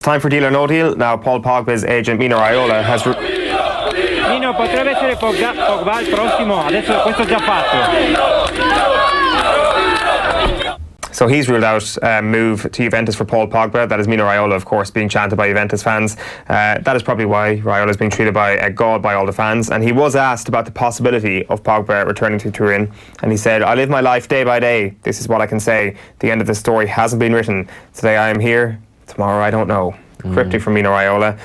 Time for Deal or No Deal. Now, Paul Pogba's agent Mino Raiola has... Mino, potrebbe essere Pogba il prossimo, adesso questo già fatto. So he's ruled out a move to Juventus for Paul Pogba. That is Mino Raiola, of course, being chanted by Juventus fans. That is probably why Raiola is being treated by a god by all the fans. And he was asked about the possibility of Pogba returning to Turin, and he said, "I live my life day by day. This is what I can say. The end of the story hasn't been written. Today I am here. Tomorrow I don't know." Cryptic from Mino Raiola.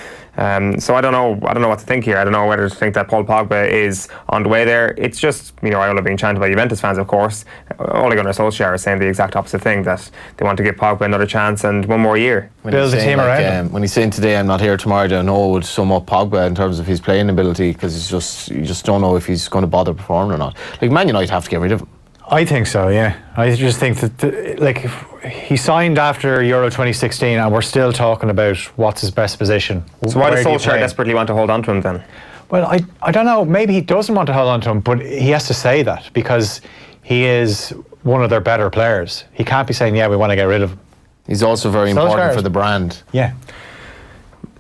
So I don't know what to think here. I don't know whether to think that Paul Pogba is on the way there. It's just Mino Raiola being chanted by Juventus fans, of course. Ole Gunnar Solskjaer is saying the exact opposite thing, that they want to give Pogba another chance and one more year. Build the team around him. When he's saying today I'm not here tomorrow, I don't know, would sum up Pogba in terms of his playing ability, because you just don't know if he's going to bother performing or not. Like, Man United have to get rid of him. I think so, yeah. I just think that he signed after Euro 2016 and we're still talking about what's his best position. So why does Solskjaer desperately want to hold on to him then? Well, I don't know. Maybe he doesn't want to hold on to him, but he has to say that because he is one of their better players. He can't be saying, yeah, we want to get rid of him. He's also very important for the brand. Yeah.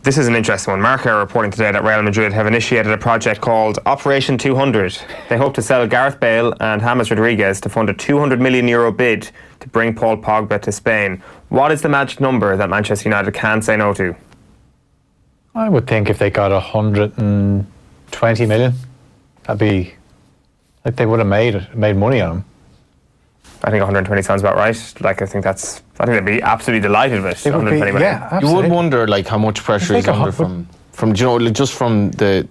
This is an interesting one. Marca are reporting today that Real Madrid have initiated a project called Operation 200. They hope to sell Gareth Bale and James Rodriguez to fund a €200 million bid to bring Paul Pogba to Spain. What is the magic number that Manchester United can say no to? I would think if they got 120 million, that'd be like they would have made money on him. I think 120 sounds about right. Like, I think they'd be absolutely delighted with 120 million. Yeah, absolutely. You would wonder like how much pressure is under from you know, just from the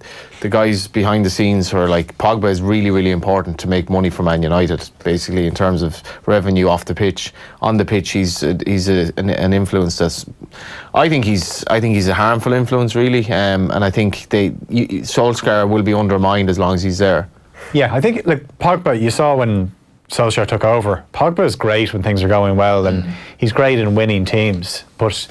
guys behind the scenes who are like, Pogba is really, really important to make money for Man United, basically, in terms of revenue off the pitch. On the pitch, he's an influence that's, I think he's a harmful influence, really, and I think Solskjaer will be undermined as long as he's there. Yeah, I think like Pogba, you saw when Solskjaer took over, Pogba is great when things are going well and he's great in winning teams, but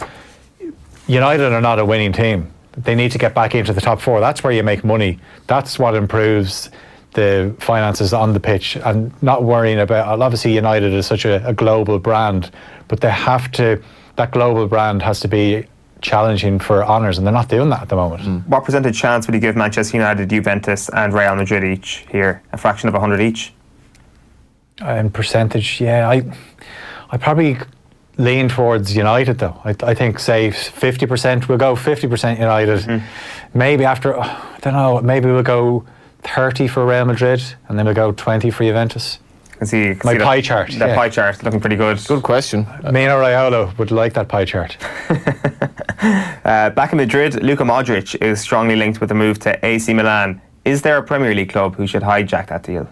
United are not a winning team. They need to get back into the top four. That's where you make money. That's what improves the finances on the pitch, and not worrying about, obviously United is such a global brand, but that global brand has to be challenging for honours, and they're not doing that at the moment. What percentage chance would you give Manchester United, Juventus and Real Madrid each here? A fraction of 100 each? In percentage, yeah, I probably lean towards United though. I think, say 50%, we'll go 50% United. Maybe after, I don't know, maybe we'll go 30 for Real Madrid and then we'll go 20 for Juventus. Can see My pie chart. That pie chart looking pretty good. Good question. Mino Raiola would like that pie chart. Back in Madrid, Luka Modric is strongly linked with a move to AC Milan. Is there a Premier League club who should hijack that deal?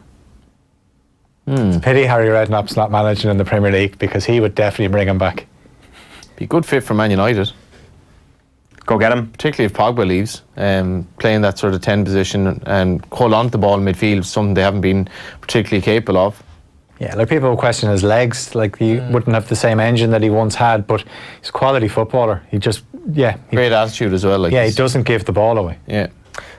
It's a pity Harry Redknapp's not managing in the Premier League, because he would definitely bring him back. Be a good fit for Man United. Go get him. Particularly if Pogba leaves, playing that sort of 10 position and hold on to the ball in midfield, something they haven't been particularly capable of. Yeah, like people question his legs, like he wouldn't have the same engine that he once had, but he's a quality footballer. He just, great attitude as well. Like, he doesn't give the ball away. Yeah.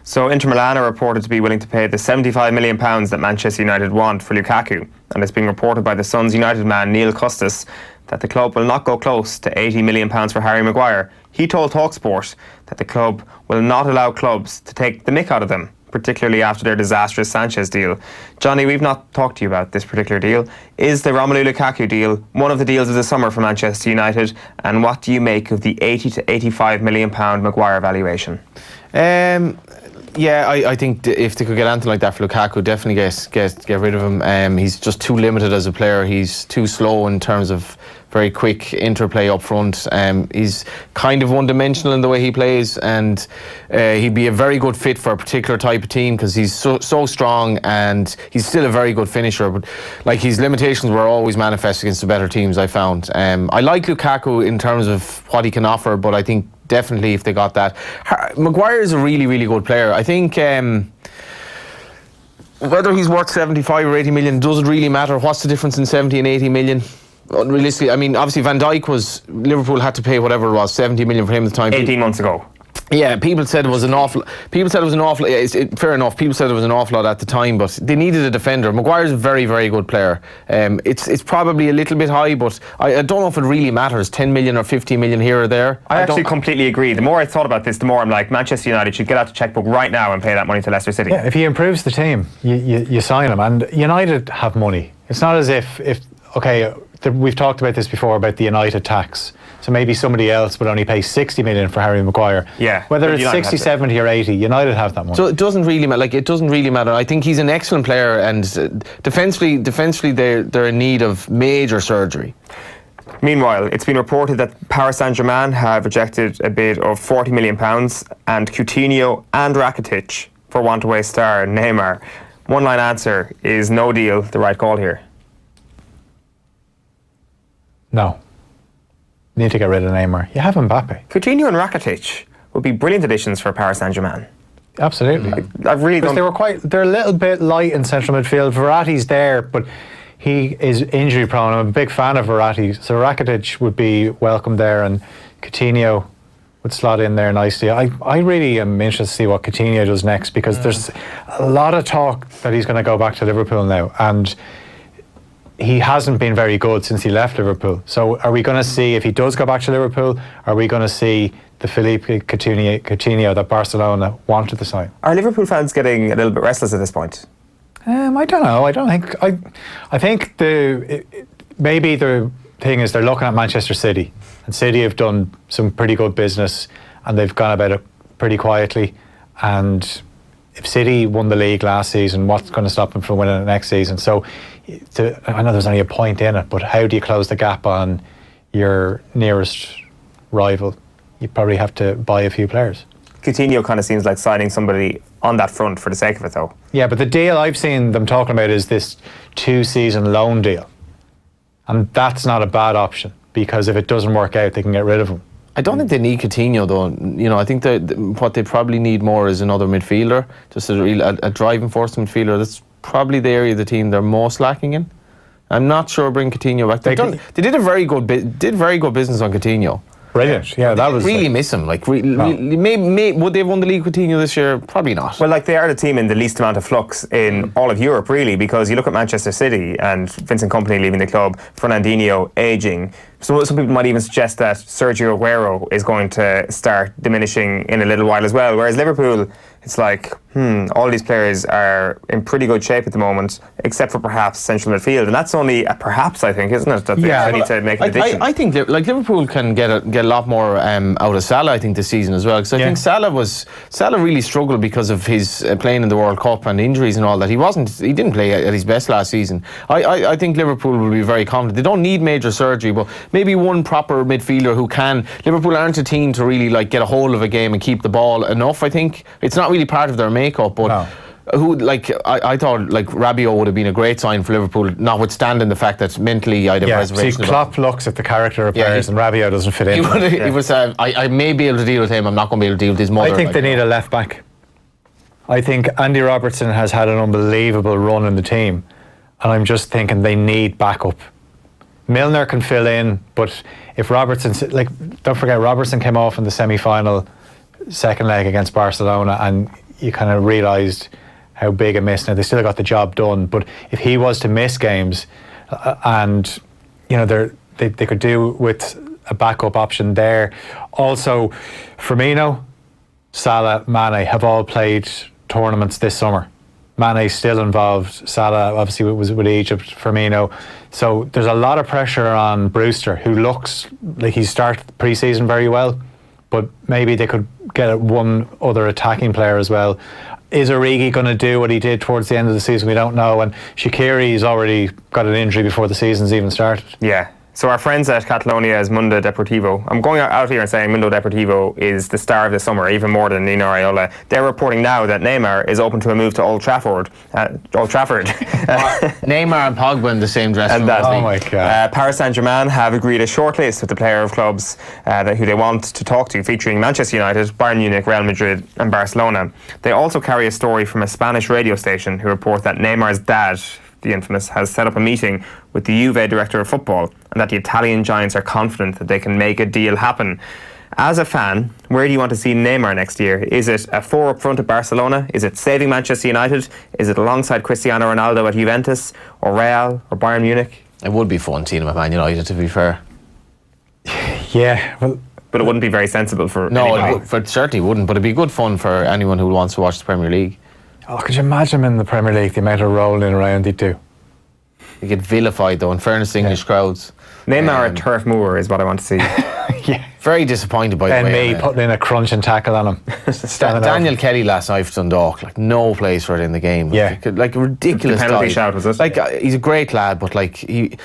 So Inter Milan are reported to be willing to pay the £75 million that Manchester United want for Lukaku, and it's being reported by the Sun's United man Neil Custis that the club will not go close to £80 million for Harry Maguire. He told TalkSport that the club will not allow clubs to take the mick out of them, particularly after their disastrous Sanchez deal. Johnny, we've not talked to you about this particular deal. Is the Romelu Lukaku deal one of the deals of the summer for Manchester United, and what do you make of the £80 to £85 million Maguire valuation? Yeah, I think if they could get anything like that for Lukaku, definitely get rid of him. He's just too limited as a player. He's too slow in terms of very quick interplay up front. He's kind of one-dimensional in the way he plays, and he'd be a very good fit for a particular type of team because he's so strong, and he's still a very good finisher. But like, his limitations were always manifest against the better teams, I found. I like Lukaku in terms of what he can offer, but I think definitely if they got that. Maguire is a really, really good player. I think whether he's worth 75 or 80 million doesn't really matter. What's the difference in 70 and 80 million? Realistically, I mean, obviously Van Dijk Liverpool had to pay whatever it was, 70 million for him at the time. 18 months ago. Yeah, people said it was an awful. Fair enough. People said it was an awful lot at the time, but they needed a defender. Maguire's a very, very good player. It's probably a little bit high, but I don't know if it really matters. 10 million or 15 million here or there. I actually completely agree. The more I thought about this, the more I'm like, Manchester United should get out the checkbook right now and pay that money to Leicester City. Yeah, if he improves the team, you sign him. And United have money. It's not as if we've talked about this before about the United tax. So maybe somebody else would only pay 60 million for Harry Maguire. Yeah. Whether it's 60, 70 or 80, United have that money. So it doesn't really matter. It doesn't really matter. I think he's an excellent player, and defensively they're in need of major surgery. Meanwhile, it's been reported that Paris Saint-Germain have rejected a bid of £40 million and Coutinho and Rakitic for want-away star Neymar. One-line answer: is no deal the right call here? No. Need to get rid of Neymar. You have Mbappe. Coutinho and Rakitic would be brilliant additions for Paris Saint-Germain. Absolutely. I really don't. They're a little bit light in central midfield. Verratti's there, but he is injury prone. I'm a big fan of Verratti, so Rakitic would be welcome there, and Coutinho would slot in there nicely. I really am interested to see what Coutinho does next, because there's a lot of talk that he's going to go back to Liverpool now, and he hasn't been very good since he left Liverpool. So are we going to see, if he does go back to Liverpool, are we going to see the Philippe Coutinho that Barcelona wanted to sign? Are Liverpool fans getting a little bit restless at this point? I don't know. I think maybe the thing is they're looking at Manchester City, and City have done some pretty good business and they've gone about it pretty quietly. And if City won the league last season, what's going to stop them from winning it next season? So I know there's only a point in it, but how do you close the gap on your nearest rival? You probably have to buy a few players. Coutinho kind of seems like signing somebody on that front for the sake of it, though. Yeah, but the deal I've seen them talking about is this 2-season loan deal. And that's not a bad option, because if it doesn't work out, they can get rid of him. I don't think they need Coutinho, though. You know, I think that what they probably need more is another midfielder, just a driving force midfielder. That's probably the area of the team they're most lacking in. I'm not sure bring Coutinho back. They did a very good business on Coutinho. Brilliant. Yeah, that was really miss him. Like, maybe would they have won the league with Coutinho this year? Probably not. Well, like, they are the team in the least amount of flux in all of Europe, really, because you look at Manchester City and Vincent Kompany leaving the club, Fernandinho aging. So some people might even suggest that Sergio Aguero is going to start diminishing in a little while as well. Whereas Liverpool, it's like, all these players are in pretty good shape at the moment, except for perhaps central midfield, and that's only a perhaps, I think, isn't it? That they need to make an addition. I think Liverpool can get a lot more out of Salah, I think, this season as well, because I think Salah really struggled because of his playing in the World Cup and injuries and all that. He didn't play at his best last season. I think Liverpool will be very confident. They don't need major surgery, but maybe one proper midfielder who can. Liverpool aren't a team to really get a hold of a game and keep the ball enough. I think it's not really part of their makeup, but I thought Rabiot would have been a great sign for Liverpool, notwithstanding the fact that mentally I'd have reservations. See, Klopp looks at the character of players, and Rabiot doesn't fit in. He would say, I may be able to deal with him, I'm not going to be able to deal with his mother. I think they need a left back. I think Andy Robertson has had an unbelievable run in the team, and I'm just thinking they need backup. Milner can fill in, but if Robertson, don't forget, Robertson came off in the semi-final second leg against Barcelona, and you kind of realised how big a miss. Now, they still got the job done, but if he was to miss games, and they could do with a backup option there. Also, Firmino, Salah, Mane have all played tournaments this summer. Mane's still involved. Salah obviously was with Egypt, Firmino. So there's a lot of pressure on Brewster, who looks like he started pre-season very well, but maybe they could get one other attacking player as well. Is Origi going to do what he did towards the end of the season? We don't know. And Shaqiri's already got an injury before the season's even started. Yeah. So our friends at Catalonia's Mundo Deportivo, I'm going out here and saying Mundo Deportivo is the star of the summer, even more than Mino Raiola. They're reporting now that Neymar is open to a move to Old Trafford. Neymar and Pogba in the same dressing room. Oh my God. Paris Saint-Germain have agreed a shortlist with the player of clubs who they want to talk to, featuring Manchester United, Bayern Munich, Real Madrid and Barcelona. They also carry a story from a Spanish radio station who report that Neymar's dad, the infamous, has set up a meeting with the Juve director of football, and that the Italian giants are confident that they can make a deal happen. As a fan, where do you want to see Neymar next year? Is it a 4 up front at Barcelona? Is it saving Manchester United? Is it alongside Cristiano Ronaldo at Juventus or Real or Bayern Munich? It would be fun seeing him at Man United, to be fair. Yeah, well, But it wouldn't be very sensible for No, anybody. it certainly wouldn't, but it'd be good fun for anyone who wants to watch the Premier League. oh, could you imagine him in the Premier League, the amount of rolling around he'd do? You get vilified, though, in fairness to English crowds. Neymar at Turf Moor is what I want to see. Yeah. Very disappointed by Then the way. me putting in a crunch and tackle on him. Standing Daniel over. Kelly last night for Dundalk, like no place for it in the game. Yeah. Like a ridiculous The penalty dive. shout, was it? Like he's a great lad, but like he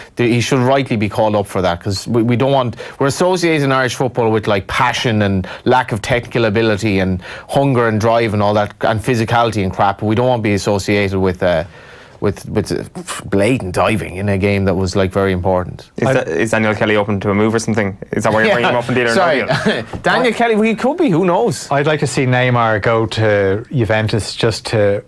should rightly be called up for that, because we don't want, we're associating Irish football with like passion and lack of technical ability and hunger and drive and all that and physicality and crap. But we don't want to be associated with blatant diving in a game that was like very important. Is Daniel Kelly open to a move or something? Is that why you're bringing him up in deal or Sorry, no deal? Daniel Kelly, well, he could be, who knows? I'd like to see Neymar go to Juventus just to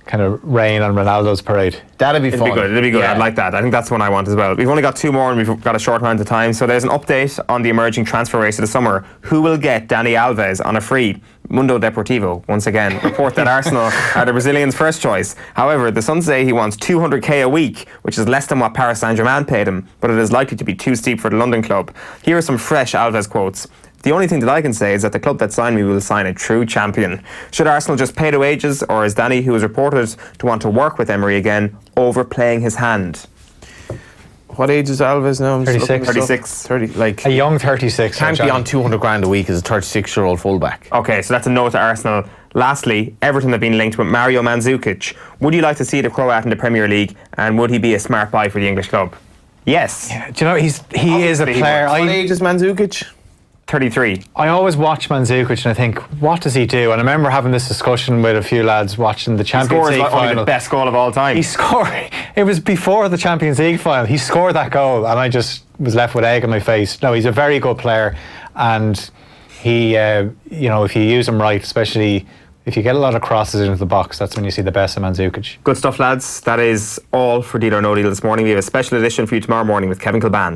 kind of rain on Ronaldo's parade. That'd be It'd fun. be good. It'd be good. Yeah. I'd like that. I think that's one I want as well. We've only got 2 more and we've got a short amount of time. So there's an update on the emerging transfer race of the summer. Who will get Dani Alves on a free? Mundo Deportivo, once again, report that Arsenal are the Brazilian's first choice. However, the Sun say he wants 200k a week, which is less than what Paris Saint-Germain paid him, but it is likely to be too steep for the London club. Here are some fresh Alves quotes. The only thing that I can say is that the club that signed me will sign a true champion. Should Arsenal just pay the wages, or is Danny, who is reported to want to work with Emery again, overplaying his hand? What age is Alves now? I'm just 36. looking this up. 36. 30, like A young 36. can't be on 200 grand a week as a 36-year-old fullback. Okay, so that's a no to Arsenal. Lastly, Everton have been linked with Mario Mandzukic. Would you like to see the Croat in the Premier League, and would he be a smart buy for the English club? Yes. Do you know, he is a Obviously he player. What age is Mandzukic? 33. I always watch Mandzukic and I think, what does he do? And I remember having this discussion with a few lads watching the He Champions scores League like only final. the best goal of all time. He scored. It was before the Champions League final. He scored that goal, and I just was left with egg on my face. No, he's a very good player, and he, if you use him right, especially if you get a lot of crosses into the box, that's when you see the best of Mandzukic. Good stuff, lads. That is all for Deal or No Deal this morning. We have a special edition for you tomorrow morning with Kevin Kilban.